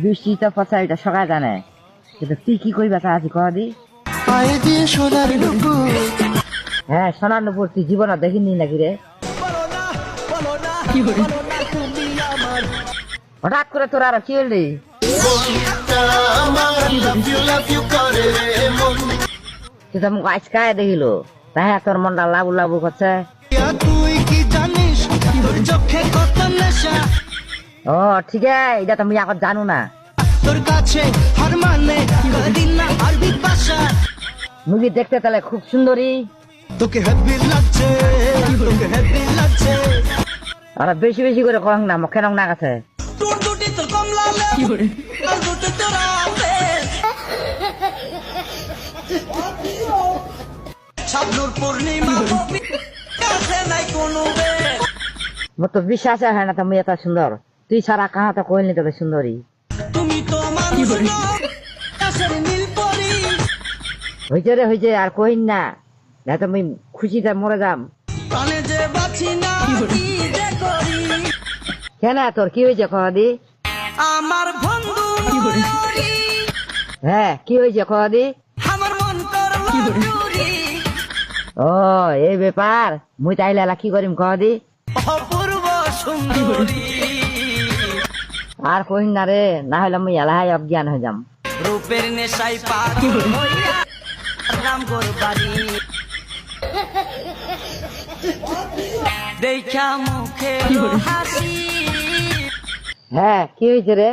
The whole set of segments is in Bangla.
বৃষ্টি তো পচা এটা সকাল জানে কিন্তু তুই কি করবি তা আজ কদি পায়ে দিয়ে সোনার নুপুর হ্যাঁ সোনার নুপুর তুই জীবন দেখিনি নাকি রে হঠাৎ করে তোর আর কি হলি তুই তো মুখ আজকায় দেখিল তাই তোর মনটা লাবু লাবু করছে তুই কি জানিস তোর চোখে কত নেশা ও ঠিক আছে এটা তো আমি এখন জানো না তোর কাছে হার মানে কদিন না আরবি ভাষা মুভি দেখতে তাহলে খুব সুন্দরী তোকে হেভি লাগছে তোকে হেভি লাগছে আর বেশি বেশি করে কং না মুখে রং না গেছে তোর দুটি তোর কমলা কি করে তোর দুটি তোর আছে শাবনুর পূর্ণিমা কাছে নাই কোনো বে মোর তো বিশ্বাস হয় না তুমি এত সুন্দর তুই ছাড়া কাহা তো কইলি তবে সুন্দরী তুমি তো মানুষ না কাছের নীল পরি হয়েছে আর কইন না না তুমি খুশিতে মরে যাম প্রাণে যে বাঁচি না কি যে করি কেন তোর কি হয়েছে কদি আমার বন্ধু মরি হ্যাঁ কি হয়েছে কদি আমার মন তোর লুরি ও এই ব্যাপার মুই তাইলে কি করিম কদি অপূর্ব সুন্দরী আর কইন না রে না হলে মুই এলাহাই অজ্ঞান হয়ে যাম রূপের নেশাই পাগল হইয়া রাম গোরবাড়ি দেখা মুখে হাসি হ্যাঁ কি হয়েছে রে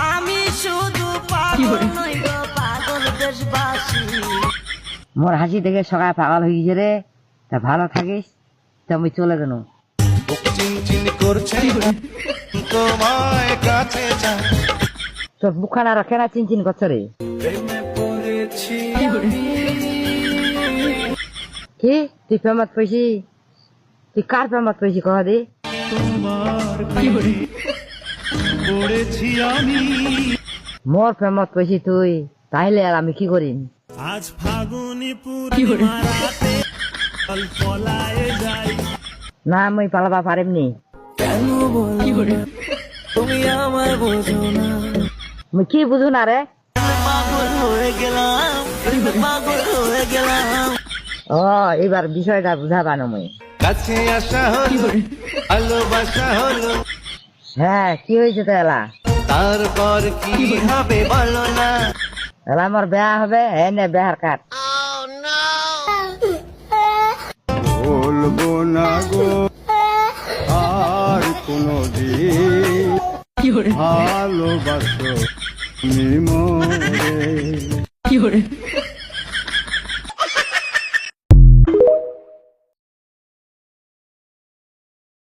আমি শুধু পাগল নই গো পাগল দেশবাসী মোর হাসি দেখে সকাল পাগল হয়ে গেছে রে তা ভালো থাকিস তা আমি চলে গেল চিনচিন করছে তোমায় কাছে চাই তোর বুকখানা রাখে না চিনচিন করছে রে প্রেমে পড়েছি কি তুই প্রেমত পেয়েছি তুই কার প্রেমত পেয়েছি কহ দি তোমার প্রেমে পড়েছি আমি মোর প্রেমত পেয়েছি তুই তাইলে আর আমি কি করিম আজ ফাগুনি পূর্ণিমা রাতে জল পলায়ে যাই না আমি পালাবা পারিমনি কেন বলো তুমি আমার বোঝো না মুই কি বুঝু না রে পাগল হয়ে গেলাম পাগল হয়ে গেলাম ও এবার বিষয়টা বুঝাবানো মুই কাছে আসা হলো ভালোবাসা হলো হ্যাঁ কি হয়েছে তো এলা তারপর কি হবে বলো না এলা আমার বেয়া হবে এনে বেহার কাট বলবো না গো আর কোনো দিন ভালোবাসো নিমরে